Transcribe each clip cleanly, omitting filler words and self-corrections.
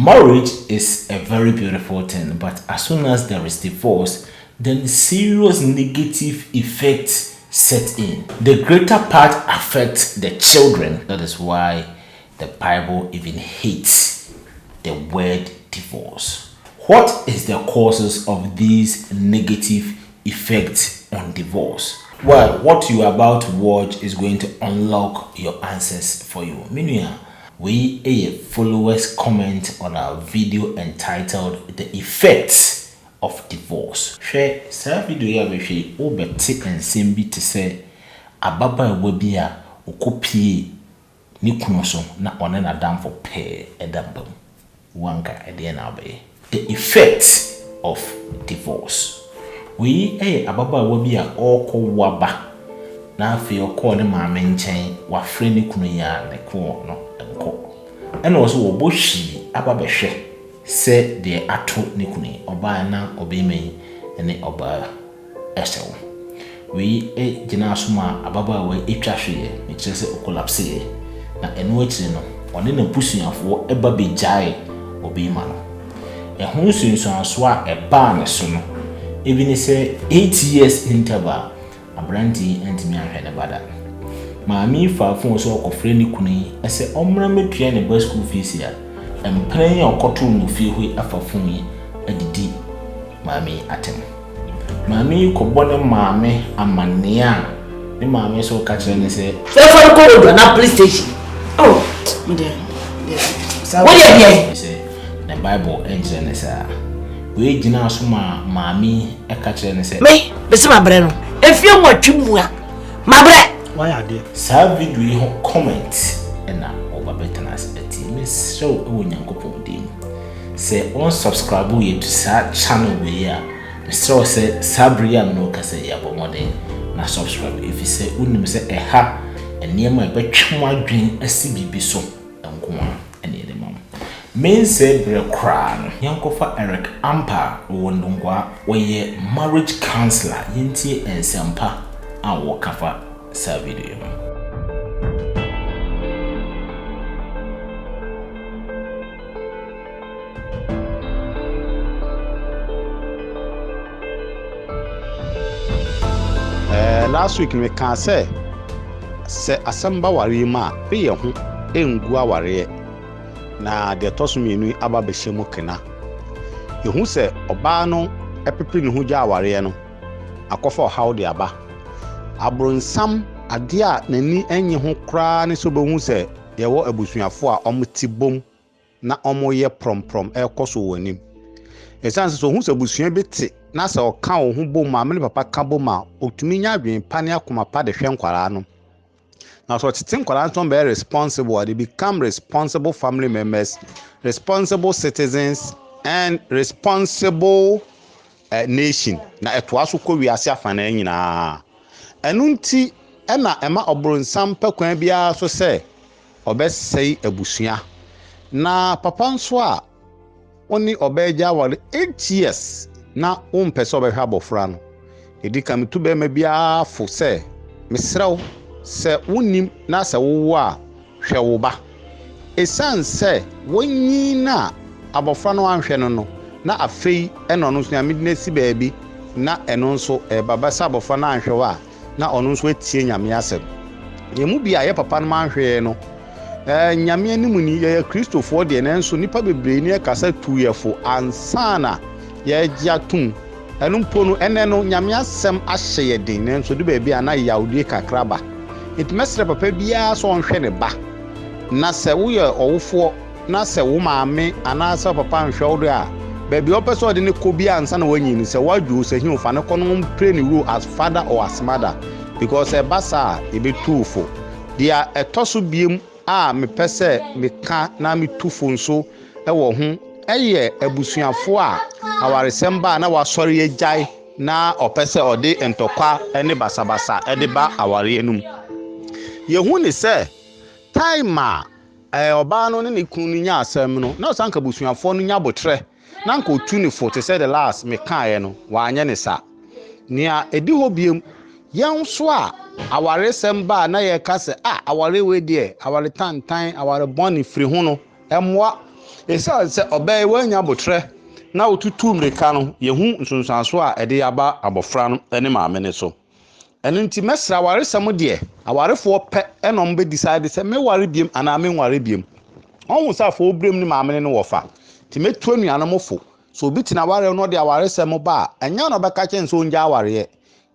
Marriage is a very beautiful thing, but as soon as there is divorce, then serious negative effects set in. The greater part affects the children. That is why the Bible even hates the word divorce. What is the causes of these negative effects on divorce? Well, what you are about to watch is going to unlock your answers for you. Meanwhile, we a followers comment on our video entitled The Effects of Divorce. Share sa video ya we obeti ensem bi te se ababa bi a okopie ni kunu so na one na damfo pe edambam wanka ede na be. The effects of divorce. We a ababa bi a okọ waba na afi okọ ne maame nchen wa frɛ ni kunu ya ne ko no. And also oboshi ababehwe se de ato ne kunu oba na obeme ne oba esew we gina asoma ababa we etwa hwe me kire se collapse na eno akire no one na pusuafo eba bejae obema no ehun sunsunso a eba ne so no even say 8 years interval abranti antimi ahwe ne bada Mami fa fun so okofre ni kunu ese omra metua ne ba school fees ya empren ya okoto no fie hu afafun yi adidi mami atem mami ko bone mami amane a ni mami so ka kire ne se for go na police station oh there what you say the Bible engine ne sa we gina so mami e ka kire ne se me be se mabre no efie mo atwimu a mabre why are they? Sa video yi comment na obabetenas eti me show e Nyankopon dim. Say on subscribe ye to sa channel we ya. Me show say sabria no ka say ya bomode na subscribe if you say unim say eha enema e betwem adwen asibibi so enkoa ene de mam. Men say bre kra no Yankofa Eric Ampa wondongwa we marriage counselor yenti ensempa a wo kafa sa video. Last week we can say asamba ware ma be ye ho engu aware na de toso mienu aba be hyemu kena ye hu se oba no epepe ne hu ja aware no akofa how de aba abronsam ade a nani enye ho kra ne so be hu se ye wo abusuafo a omtibom na omoye promprom ekoso wonim esanse so hu se abusua bi te na se o ka wo hu bom ma me papa ka bom ma otumi nya adwen pane akoma pa de hwe nkwara no na so tete nkwara so be responsible, they become responsible family members, responsible citizens and responsible nation na eto aso ko wiase afana nyina enunti ena ema obronsam pakwan bia so se obesei abusua na papa nso a oni obeja wale 8 years na umpese obehwa bofra no edika metu be ma bia fo se mesrew se wonim na se wo a hwe wo ba esan se wonyi na abofra no anhwe no na afei eno no so na medina si baabi na eno nso baba sa abofra na anhwe wa na ono nso etie nyame asem yemu bia ye papa no manhwe no nyame animu ni ye kristofo de na nso nipa bebre ni kasa tuyefo ansana ye giatum enu mpono ene no nyame asem ahye ye den na nso de baabi ana yaudie kakraba etmesre papa bia so onhwe ne ba na se wo ye owofo na se wo maame ana se papa nhwe wo do a baabi opeso de ne kobi ansa na wanyi ni se wadwo se hin ofa ne kono pray ni rule as father or as mother because e basa e be tufo dia etoso biem a me pese me ka na me tufo nso e wo ho eye abusuafo a awaresemba na wasori yejai na opese ode entokwa ene basabasa ede ba aware enum yehu ni se time a oba no ne kunu nya asem no na sanka busuafo no nya botre na nka otu ni fo te say the last me kan no wa anya ne sa nia edi hobiem yen so a aware semba na ye ka se aware we de aware tantan aware boni firi ho no emwa esa se obey wanya botre na otutu mreka no yehu nsonsanso a ede aba abofra no ene maame ne so eno nti mesra awaresam de awarefo pe enom be decide se me ware biem ana me ware biem onwu sa fo obrem ne maame ne wofa ti metu anuanom fo so obi tina ware no de awaresam ba anya no beka chen so nja aware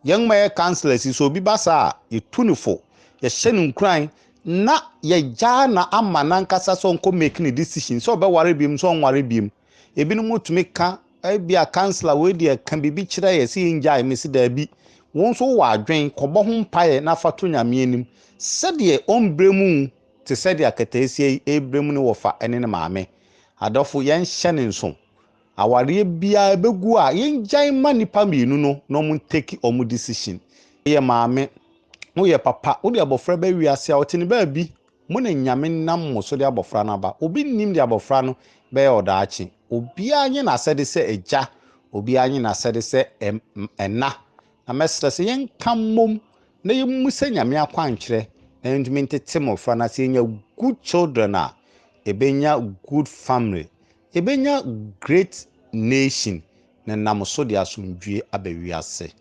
yen ma counselors so obi basa ye tunifo ye hye nkran na ye ja na ama na nkasa so nko make ni decision so be ware biem so nware biem ebinum mutumi ka bia counselor we de kan bibi kire ye se nja emesi da bi won so wa adwen kobo ho mpae na fato nyame anim sede ombremu te sede akatesi ebremu ne wofa ene ne maame adofo yen hye ne nso aware bia begu a yen gyan ma nipa mienu no mo take omu decision ye maame wo ye papa wo de abofra ba wiase a wotene ba bi mo na nyame nam mo so de abofra na ba obi nim de abofra no be ye odaachi obi anye na sede se eja obi anye na sede se ena na mesra se yen kamom na ye musa nyame akwankyere na ntumi ntete mo fra na se nya good children a ebenya good family ebenya great nation na nam so de asomdwie abawiase.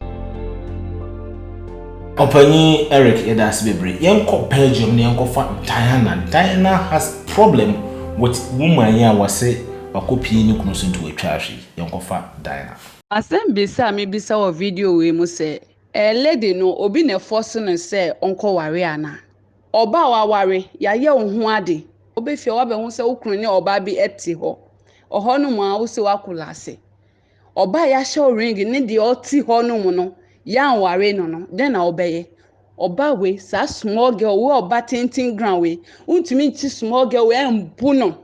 Opani Eric Edas Bebre, Yanko Belgium, Yanko Diana. Diana has problem with woman ya was say wakopi ni kunusu into a trash. Yanko Diana. Asem bisa mi bisa o video we mu say lady no obi na force no say onko ware ana. Oba wa ware ya ye ohun ade. Obefi o ba hu say ukunu ne oba bi eti ho. Oho no mu a wo se wakulase. Oba ya show ring ne de oti ho no mu no. Ya ware no no den na obeye oba we sa small girl we oba tintin ground we untumi nti small girl we embu no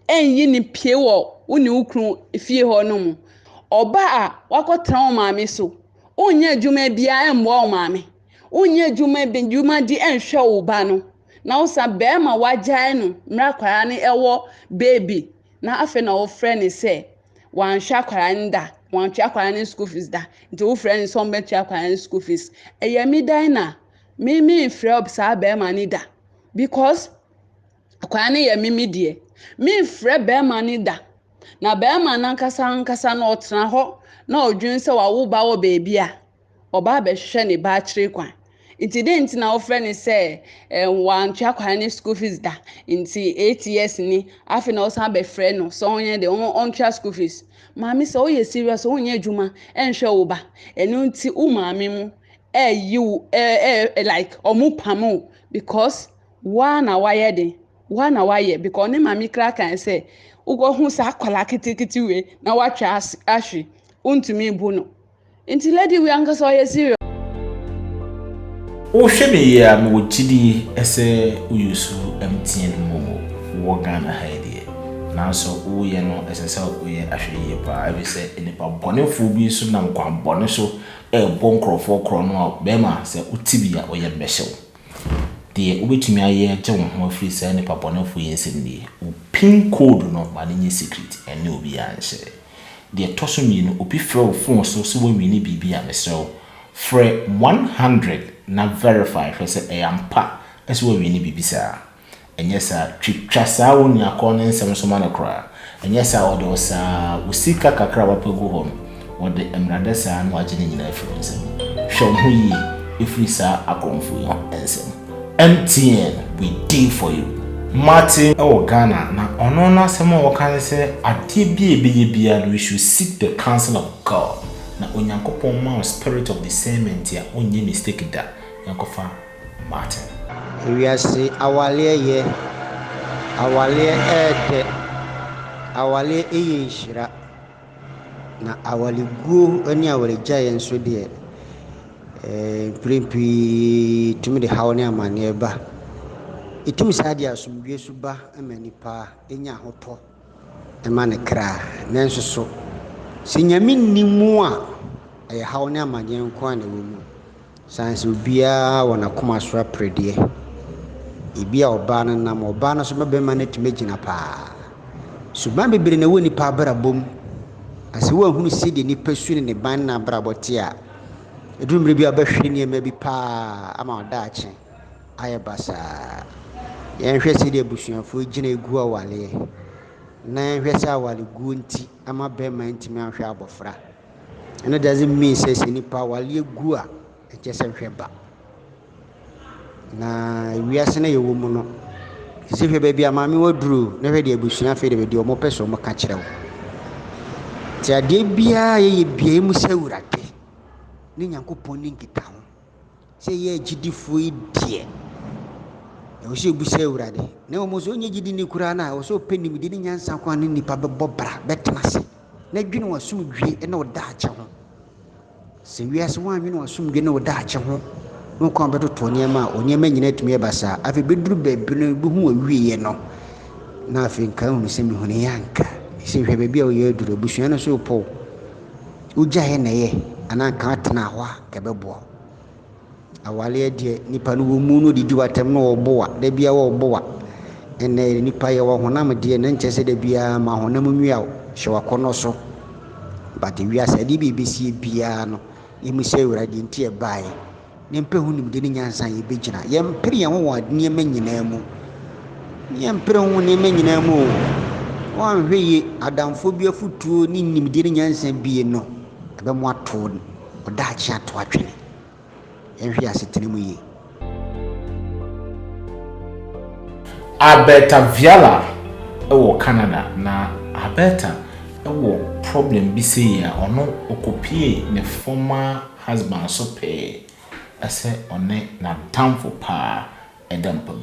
enyi ni pie wo uni ukru fie ho no mu oba a wakotra o maame so onye adwuma bia embo o maame onye adwuma bi adwuma di enhwe wo ba no na usa be ma wagyae no mra kwara ne ewo baby na afa na wo friend say wan hwa kwara nda wan twa kwara ne school fees da nti wo friend so mbet twa kwara ne school fees eyemi dan na me frɛ ob sa be ma ni da because kwara ne yemi die me frɛ be ma ni da na be ma na nkasa na otena ho na odwun se wa wo ba wo baby a oba be hwehwe ne ba kire kwan nti de nti na wo frɛ ne se wan twa kwara ne school fees da nti 8 years ni afi na wo sa be frɛ no so onye de on twa school fees maami se oye serious onye adwuma enhwe wo ba enu nti u maami mu you like omu pamu because wa na waye de wa na waye because ne maami kra kan say ugo hu sa akwala kitikiti we na watwa ahwe untumi bu no nti lady we anka so oye serious O hweme ya me wogidi ese uyusu MTN momo wo Ghana haidie nanso wo ye no esese wo ye ahwe ye pa abi se enipa bonefo bi so na nkwa bone so bonkrofo kro no a be ma se utibia wo ye behyew de obetumi aye gye wo ho afiri se enipa bonefo ye nsem o pin code no ma ne secret ene obi anhye de toso mi no obi frɛ phone so wo mi ni bibia mesrew frɛ 100 na verify say ampa ese wo mi ni bibisa enye sa twitwa sa wo ni akọ nsem so ma na kra enye sa odo sa usika kakra wapegu ho no de emrade sa no agye nyina afiri nsem hwɛ ho yi efiri sa akonfo yo nsem MTN we deal for you Martin Ghana na ono na asem wo kan se ade bi ebeye bia we should seek the counsel of God na onyankopon ma spirit of discernment ya onye mistake da yankofa Martin Wiase awale ye awale ede awale eye nshira na awale guo ani awale gyae nso de primpi tumi de hawo ne amane ba itumi sade asomdwe suba amanipa enya hoto ema ne kra nanso so sinyame nimu a aye hawo ne amane nko an wo mu sanse obia wona koma so aprede ibia oba na nam oba na so mebema na timegina pa suban bebere na woni pa brabom ase wo ahunu sidi ni pasuni ne ban na brabote a edumre bia bahwe ne ma bi pa ama odaache aye basa yen hwe sidi abusuafo gina egu awale na hwɛ sɛ awale guo nti ama bɛrima ntimi anhwɛ abɔfra. And it doesn't mean says any power you go a just a ba. Na we are saying a woman. As if baby a mammy would drew, never the abusina fade with your mopes or macachero. Tia de bia ye be museurate. Ninyanko ponding it down. Say ye gidi fui dear. You should be seurade. No most only gidi Nikurana, or so penny we didn't answer one in the pabobra, better. Negin was soon great and no Dutch. Se wiase ho anwene wasomdwe ne woda akye ho no kwa beto niema oniema nyina tumi basa afi beduru baabi no behu awie no na afi nka hu se mehune yanka se hwe baabi a wo ye duru busua no so po uja he na ye ana ka tena ho a ka bebo awale de nipa no wo mu no didi watam no oboa da bia wo oboa ene nipa ye wo honam de ne nche se da bia ma honam nwia hye wakono so but wiase de bibisi bia no yemi se urade nti e bae ne mpe hu nimde ne nyansa ye begina ye mpere ye ho wa ne manyina mu ye mpere hu ne manyina mu wan hweye adamfo bi afutuo ni nimde ne nyansa bi no ebe mo ato oda achi ato atwene ye hwe asetene mu ye. Alberta Viala ewo Canada na Alberta ewo problem bi say ya ono okopie ne former husband so pay ase one na downfall pa edampam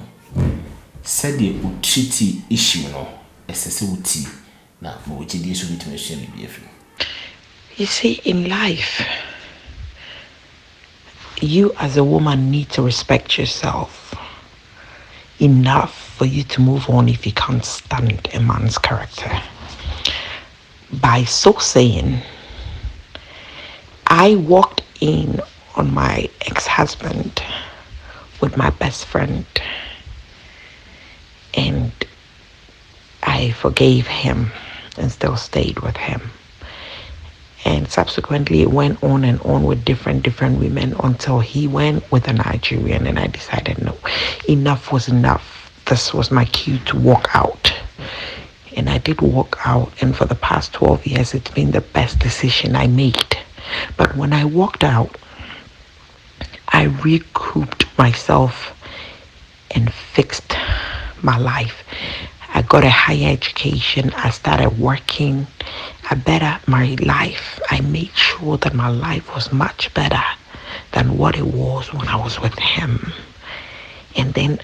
said the utriti issue no esese uti na mo gidi so bitime so ni bi afi. You see, in life, you as a woman need to respect yourself enough for you to move on if you can't stand a man's character. By so saying, I walked in on my ex-husband with my best friend and I forgave him and still stayed with him. And subsequently it went on and on with different women until he went with a Nigerian and I decided no, enough was enough. This was my cue to walk out. And I did walk out, and for the past 12 years it's been the best decision I made. But when I walked out, I recouped myself and fixed my life. I got a higher education. I started working. I bettered my life. I made sure that my life was much better than what it was when I was with him. And then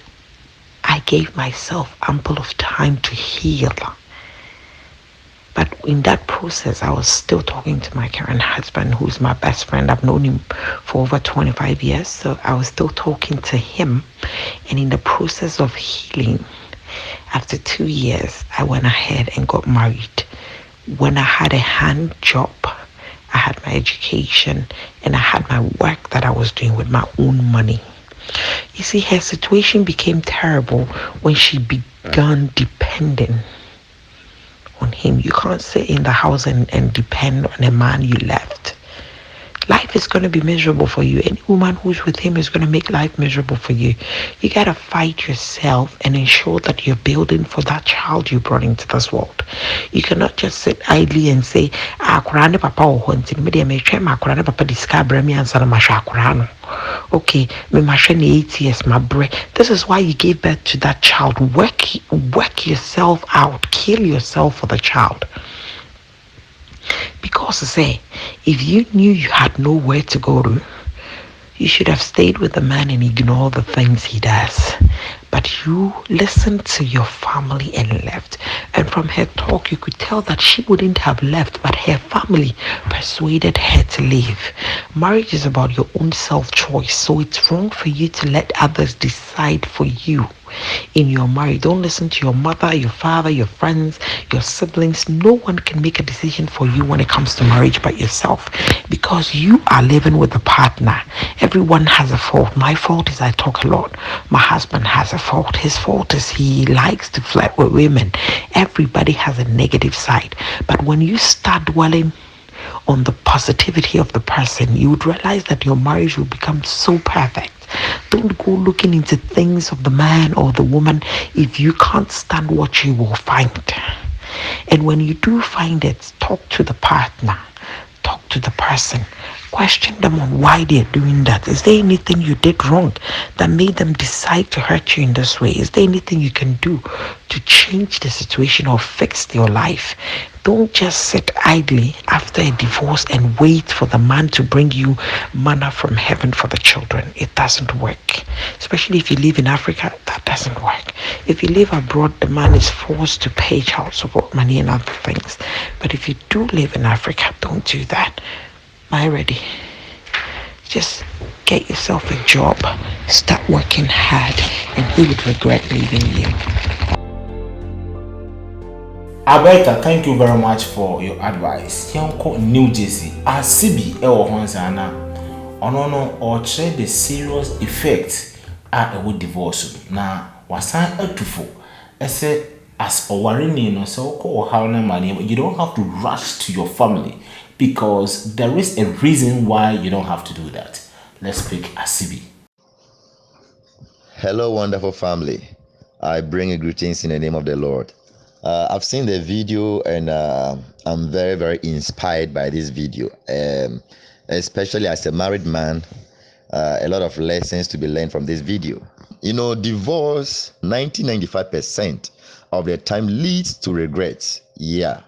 I gave myself ample of time to heal. But in that process, I was still talking to my current husband, who's my best friend. I've known him for over 25 years. So I was still talking to him. And in the process of healing, after 2 years, I went ahead and got married. When I had a hand job, I had my education, and I had my work that I was doing with my own money. You see, her situation became terrible when she began depending on him. You can't sit in the house and depend on a man you left. Life is going to be miserable for you. Any woman who's with him is going to make life miserable for you. You got to fight yourself and ensure that you're building for that child you brought into this world. You cannot just sit idly and say, "Akurane papa o honti me dey me twa ma akurane papa discover me answer ma hwa akurano." Okay, me ma hwa na 8 years my bre. This is why you gave birth to that child. Work yourself out. Kill yourself for the child. Because say, if you knew you had nowhere to go to, you should have stayed with the man and ignored the things he does. But you listened to your family and left. And from her talk, you could tell that she wouldn't have left, but her family persuaded her to leave. Marriage is about your own self-choice, so it's wrong for you to let others decide for you. In your marriage, don't listen to your mother, your father, your friends, your siblings. No one can make a decision for you when it comes to marriage but yourself, because you are living with a partner. Everyone has a fault. My fault is I talk a lot. My husband has a fault. His fault is he likes to flirt with women. Everybody has a negative side. But when you start dwelling on the positivity of the person, you would realize that your marriage will become so perfect. Don't go looking into things of the man or the woman if you can't stand what you will find. And when you do find it, talk to the partner, talk to the person, question them on why they're doing that. Is there anything you did wrong that made them decide to hurt you in this way? Is there anything you can do to change the situation or fix your life? Don't just sit idly after a divorce and wait for the man to bring you manna from heaven for the children. It doesn't work. Especially if you live in Africa, that doesn't work. If you live abroad, the man is forced to pay child support money and other things. But if you do live in Africa, don't do that. Am I ready? Just get yourself a job, start working hard, and he would regret leaving you. Alberta, thank you very much for your advice. Yanko New Jersey, Asibi ewo Hansana, ono or trade the serious effects at a divorce. Na wasan etufo. Ese as owarini no so ko hauna money, you don't have to rush to your family because there is a reason why you don't have to do that. Let's pick Asibi. Hello, wonderful family. I bring you greetings in the name of the Lord. I've seen the video and I'm very, very inspired by this video, especially as a married man. A lot of lessons to be learned from this video. You know, divorce 95% of the time leads to regrets. Yeah.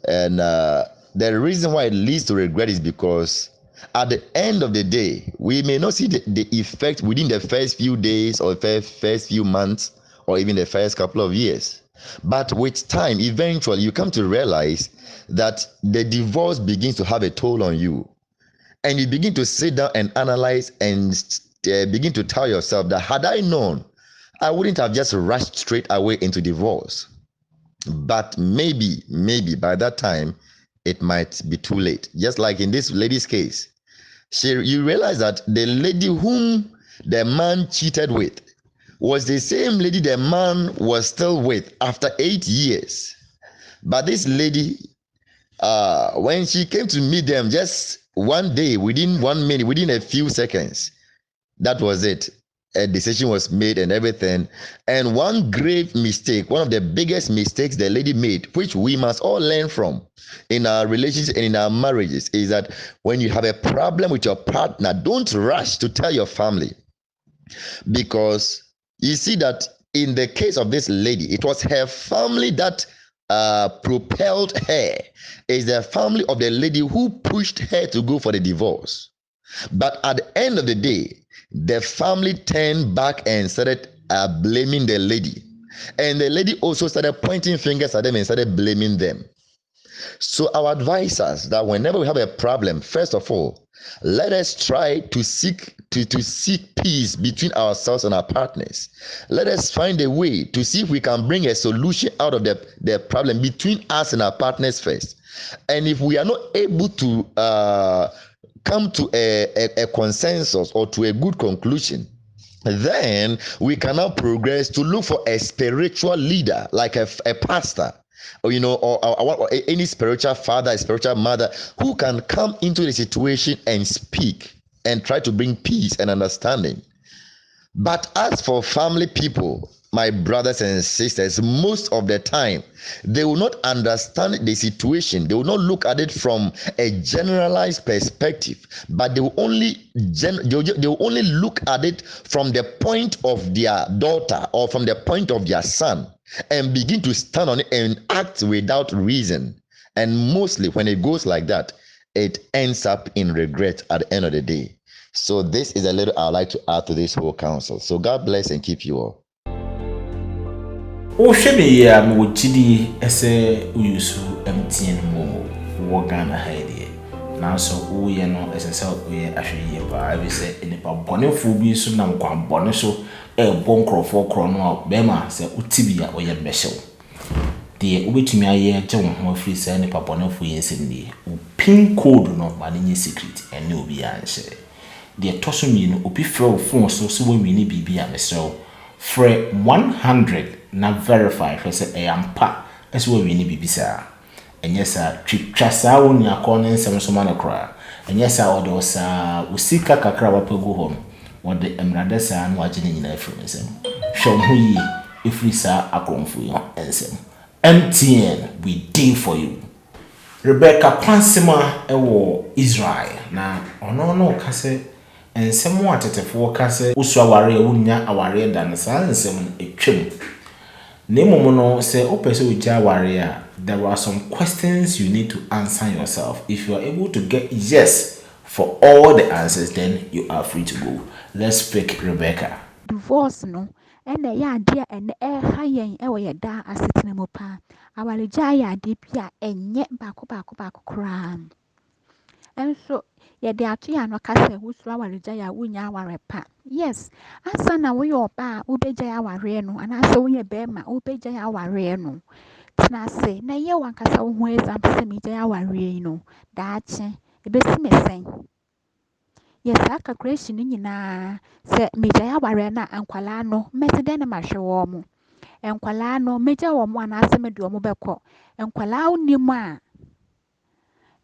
And the reason why it leads to regret is because at the end of the day, we may not see the effect within the first few days or first few months or even the first couple of years. But with time, eventually you come to realize that the divorce begins to have a toll on you. And you begin to sit down and analyze and begin to tell yourself that had I known, I wouldn't have just rushed straight away into divorce. But maybe by that time, it might be too late. Just like in this lady's case, you realize that the lady whom the man cheated with was the same lady the man was still with after 8 years. But this lady, when she came to meet them just one day, within 1 minute, within a few seconds, that was it. A decision was made and everything. And one grave mistake, one of the biggest mistakes the lady made, which we must all learn from in our relationships and in our marriages, is that when you have a problem with your partner, don't rush to tell your family. Because you see that in the case of this lady, it was her family that propelled her. It's the family of the lady who pushed her to go for the divorce. But at the end of the day, the family turned back and started blaming the lady. And the lady also started pointing fingers at them and started blaming them. So our advice is that whenever we have a problem, first of all, let us try to seek peace between ourselves and our partners. Let us find a way to see if we can bring a solution out of the problem between us and our partners first. And if we are not able to come to a consensus or to a good conclusion, then we can now progress to look for a spiritual leader, like a pastor, or or any spiritual father, a spiritual mother, who can come into the situation and speak and try to bring peace and understanding. But as for family people, my brothers and sisters, most of the time, they will not understand the situation. They will not look at it from a generalized perspective, but they will only look at it from the point of their daughter or from the point of their son and begin to stand on it and act without reason. And mostly when it goes like that, it ends up in regret at the end of the day. So this is a little I'd like to add to this whole counsel. So God bless and keep you all. O shebe ya mwchidi ese uyusu MTN mo wogana haidie na so uye no esese uye ahweye pa abise enipa bonefu bi so na nkwa bone so bonkrofo kro no be ma se utibia oye behyew de ubetumi aye je wo ho afiri se enipa bonefu yensemni pin code no ma ne secret ene obi anhye de tosumi no obi frɛ phone so wo mini bibia mesrew frɛ 100 na verify say ampa ese wo wi ni bibisa enye sa twitwa sa wo ni akọ nsem so ma na kra enye sa odo sa usika kakra wapegu ho wo de emrade sa na waje ni nyina afiri nsem hwɛ ho yi efiri sa akromfo yi nsem MTN, we deal for you. Rebecca Kwansima ewo Israel na ono no kase ensem atetefo kase usu aware wunya aware da na san ensem etwem. Nemo no say opese uja aware a there are some questions you need to answer yourself. If you are able to get yes for all the answers, then you are free to go. Let's pick Rebecca. Divorce no ɛna ɛyɛ adeɛ a ɛna ɛha yɛn ɛwɔ yɛ daa asetena mu paa. Awaregya yɛ adeɛ bi a ɛnyɛ baako koraa. Ɛnso yɛde ato yɛn ano ka sɛ wosuro awaregya yɛ a wonya aware pa. Yes, ansa na woyɛ ɔbaa a wobɛgyae awareɛ no anaasɛ woyɛ bɛrima a wobɛgyae awareɛ no. Tena ase na yɛ wankasa wo ho example sɛ megyae awareɛ yi no daakye ɛbɛsi me sɛn. Yes, saa calculation no nyinaa sɛ megyae awareɛ no a nkwalaa no mɛte dɛn na mahwɛ wɔn mo. Nkwalaa no megya wɔn mo anaasɛ mede wɔn bɛkɔ. Nkwalaa nnim a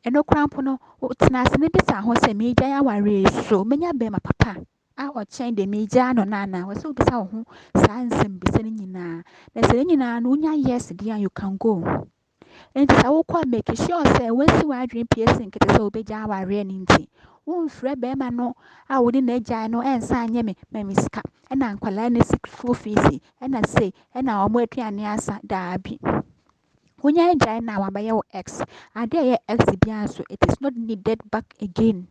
ɛno koraa mpo no tena ase na bisa ho sɛ megyae awareɛ yi so menya bɛrima papa a ɔkyɛn deɛ megyaa no no anaa. Wɔ sɛ wobisa wo ho saa nsɛmbisa no nyinaa. Na sɛ ne nyinaa no wonya yes deɛ a you can go. Enti sɛ wokɔ a make sure sɛ woasi w'adwene pie sen kete sɛ wobɛgya awareɛ no nti. Womfrɛ bɛrima no a wode na agyae no ɛnsa anyɛ me ma me sika ɛna nkwalaa no si school fees ɛna sei ɛna ɔmo aduane asa daabi. Wonya agyae na wabɛyɛ wo ex. Ade a ɛyɛ ex biara nso it is not needed back again.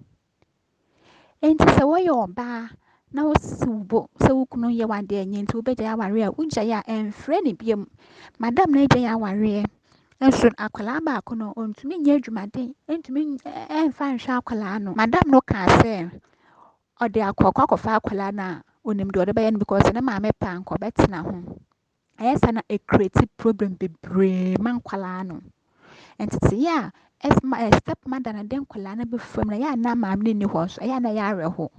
Enti sɛ woyɛ ɔbaa na wosi wo bo sɛ wo kunu yɛ w'adeɛ nyɛ nti wobɛgyae awareɛ a wogyae a ɛmfrɛ ne biom. Madam na agyae awareɛ nso akwalaa baako no ɔntumi nyɛ adwumaden ntumi ɛmfa nhwɛ akwalaa no. Madam no kaa sɛ ɔde akɔfa akwalaa no a onim deɛ ɔde bɛyɛ no because ne maame pɛ a nka ɔbɛtena ho. Ɛyɛ saa na ɛcreate problem bebree ma nkwalaa no. Nti sɛ yɛ a step mother na de nkwalaa no bɛfam na yɛ a na maame no nni hɔ nso ɛyɛ a na ɛyɛ awerɛho.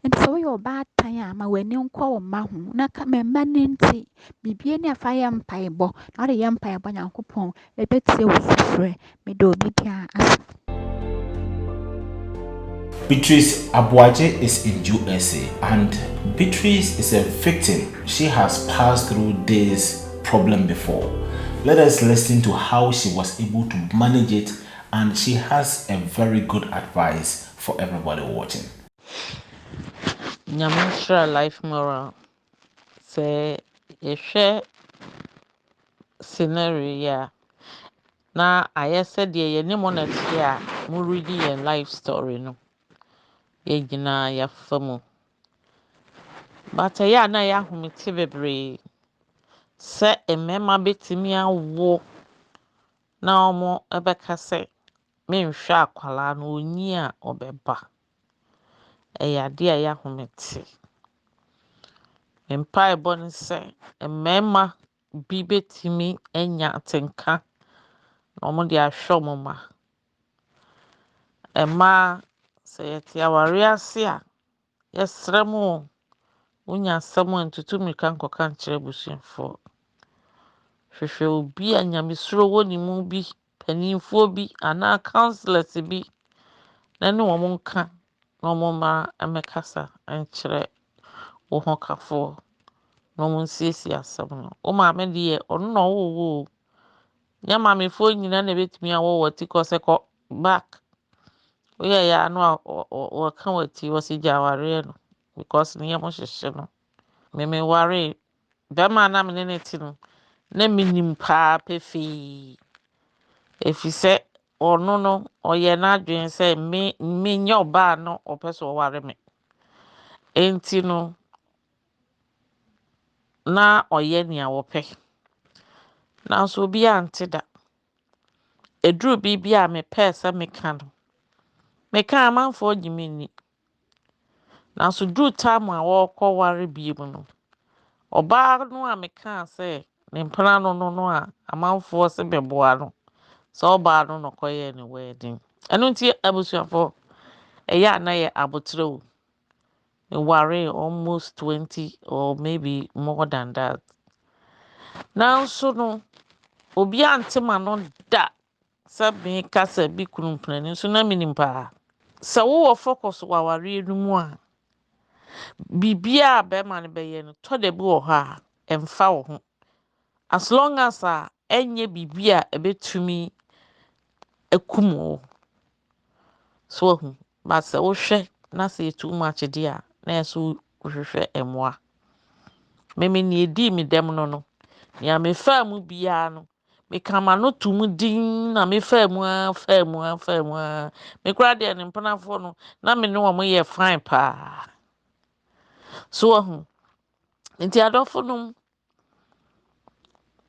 Nti sɛ woyɛ ɔbaatan a ma w'ani nkɔ wo mma ho na ka me mma no nti biribiara ni afa yɛ mpaebɔ na wode yɛ mpaebɔ Nyankopɔn ɛbɛtie wo sufrɛ. Mede obi biara ase. Beatrice Abuaje is in USA, and Beatrice is a victim. She has passed through this problem before. Let us listen to how she was able to manage it, and she has a very good advice for everybody watching. Nyamisha life moral say a share scenario ya na ayɛ sɛ deɛ yɛne mo na te a mo ready yɛn life story no yɛ nyinaa yɛafa mu but ɛyɛ a na yɛ ahomete bebree sɛ mmarima bɛtumi awo na ɔmo ɛbɛka sɛ menhwɛ akwalaa no onyi a ɔbɛba ɛyɛ ade a yɛ ahomete mpaebɔ ne sɛ mmarima bi bɛtumi anya atenka na ɔmo de ahwɛ ɔmo ma mmaa sɛ yɛte awareɛ ase a yɛsrɛ mo wonya asɛm a ntutu mmirika nkɔka nkyerɛ abusuafoɔ hwehwɛ obi a nyamesuro wɔ ne mu bi panimfoɔ bi anaa counsellors bi na ne wɔn nka na wɔn mma mmɛkasa nkyerɛ wo ho kafoɔ na wɔn nsiesie asɛm no wo maame deɛ ɔno na ɔwɔ o nyɛ maamefoɔ nyinaa na ɛbɛtumi awɔ wɔ ti kɔ sɛ kɔ back woyɛ yɛ ano a wɔka wɔ ti wɔ si gya awareɛ no because ne yɛ mo hyehyɛ no meme ware bɛrima na mene ne ti no na menim paa pefee ɛfiri sɛ ɔno no ɔyɛ n'adwene sɛ menyɛ ɔbaa no ɔpɛ sɛ ɔware me enti no na ɔyɛ nea wɔpɛ nanso obi ante da ɛduru biribi a mepɛɛ sɛ meka no meka amanfoɔ gye me nni nanso duru time a wɔrekɔware biem no ɔbaa no a mekaa sɛ ne mpena no a amanfoɔ sɛ bɛboa no sɛ ɔbaa no nɔkɔyɛ ne wedding ɛno nti abusuafoɔ ɛyɛ a na yɛ abotrɛ o meware almost 20 or maybe more than that nanso no obi ante ma no da sɛ meka sɛ bi kunu mpenani nso na menim paa sɛ wowɔ focus wɔ awareɛ no mu a biribiaa bɛrima no bɛyɛ no tɔ da bi wɔ hɔ a ɛmfa wo ho as long as a enye bibia ebetumi ekumo so hu but se wo hwe na se too much dia na so hwehwe emwa meme ni edi mi dem no ya me famu bia no me kama no tumu din na me famu me kura de ne mpanafo no na me no mo ye fine pa so hu nti adofo no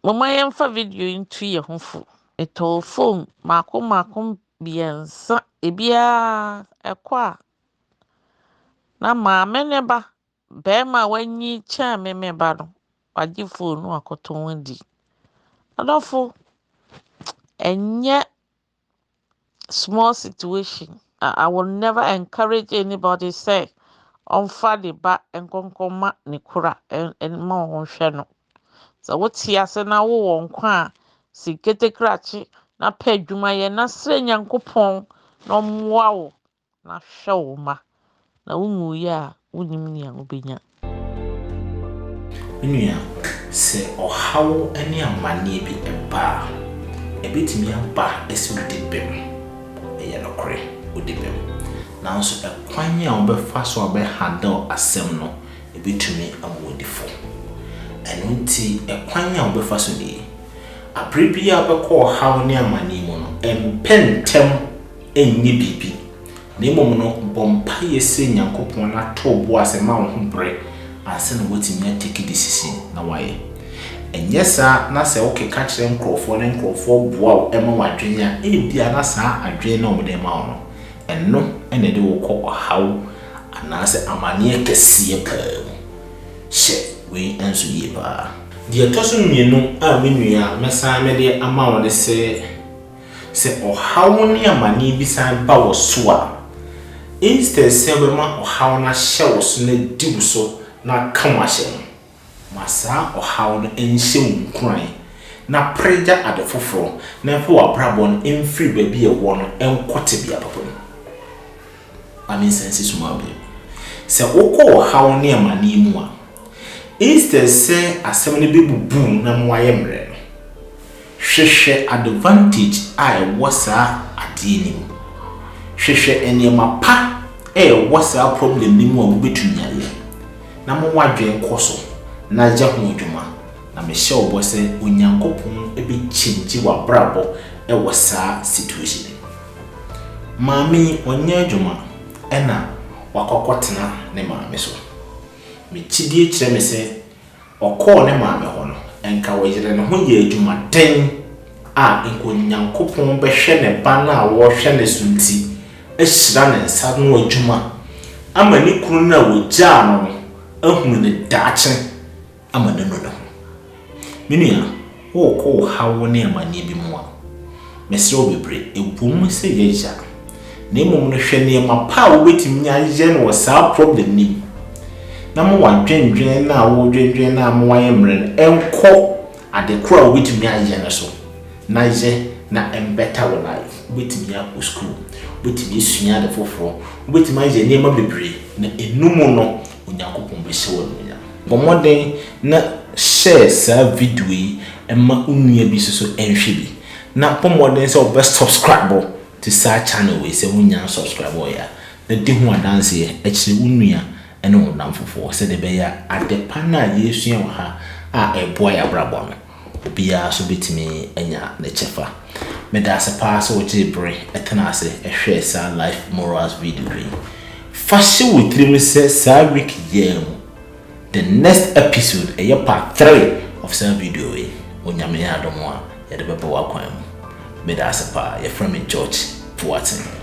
mama yemfa video into ye hofu eto phone mako biensa ebia ekwa na maame ne ba bema wanyi cha me ba no wagye phone no akoto wandi adofo enye small situation. I will never encourage anybody say on the ba enkonkoma ne kura en ma ho hwe no. So what ase na wo nkwa si kete krachi na pa adwuma ye na sre nyankopon na mmoa wo na hwe wo ma. Na wunu ya wunim ni a obenya. Nua se ohawo ene amane bi eba ebetimi aba esi odibem eye nokre odibem nanso ekwan a obefa so obe handle asem no ebetumi amodifo eno nti ekwan a obefa so ni aprepia obekọ ohawo ne amane mu no empentem enye bibi na emom no bompa yese nyankopon na to bo asema wo ho bre ase no wetimi atake decision na waye enyesa na se oke ka kire nkrofo ne nkrofo boa ema wadwenya ebia na saa adwen na omde ma ono enno ene de wo ko ohaw anase amane kese pam she we enso ye ba de toso mienu a menua mesa me de ama wo de se ohaw ne amane bi san ba wo so a instead se be ma ohaw na hye wo so na di so na kama hye masa ohaw no enhye wunkran na preja adefoforo na fe wa brabon emfiri ba bi e wo no enkote bia papa no ami sense suma bi se okọ ohaw ne amane mu a instead se asem ne bebubu na moaye mre no hwehwe advantage a wo sa ade ni hwehwe enema pa wo sa problem ni mu a wo betumi aye na mo wadwen koso na ja ho adwuma na me hye obo se onyankopon ebe chinji wa brabo wo sa situation mami onya adwuma ena wakokotena ne maame so me chidie kire me se okọ ne maame ho no enka wajire ne ho ye adwuma den a enko nyankopon be hwe ne ba na wo hwe ne sunti ehyira ne nsa no adwuma ama ne kunu na wogya no ahunu ne daache ama ne no no menua wo ko hawo ne amane bi mu a mesre obebre ebum se yeja na emom no hwe ne ma pa wo betimi nya ye no sa problem ni na mo wadwendwen na wo dwendwen na mo waye mre enko adekora wo betimi aye ne so na ye na embeta wo life betimi ya ku school betimi sua de foforo betimi aye ne ma bebre na enumu no onyankopon be hye wo no ya bomoden na share sa video yi emma unua bi so enhwe bi na pomoden se obe subscribe to sa channel we se unya subscribe ya na di ho adanse e kire unua ene wo namfofo se de be ya adepa na yesu ya ha a eboa ya brabo no obia so betimi enya na chefa me da se pa so bre etena ase ehwe sa life morals video yi fashion with trim se sa week yam the next episode a part 3 of some video we onyame ya domo a ya de beba wa kwan mu me da se pa ya from George Whatapp.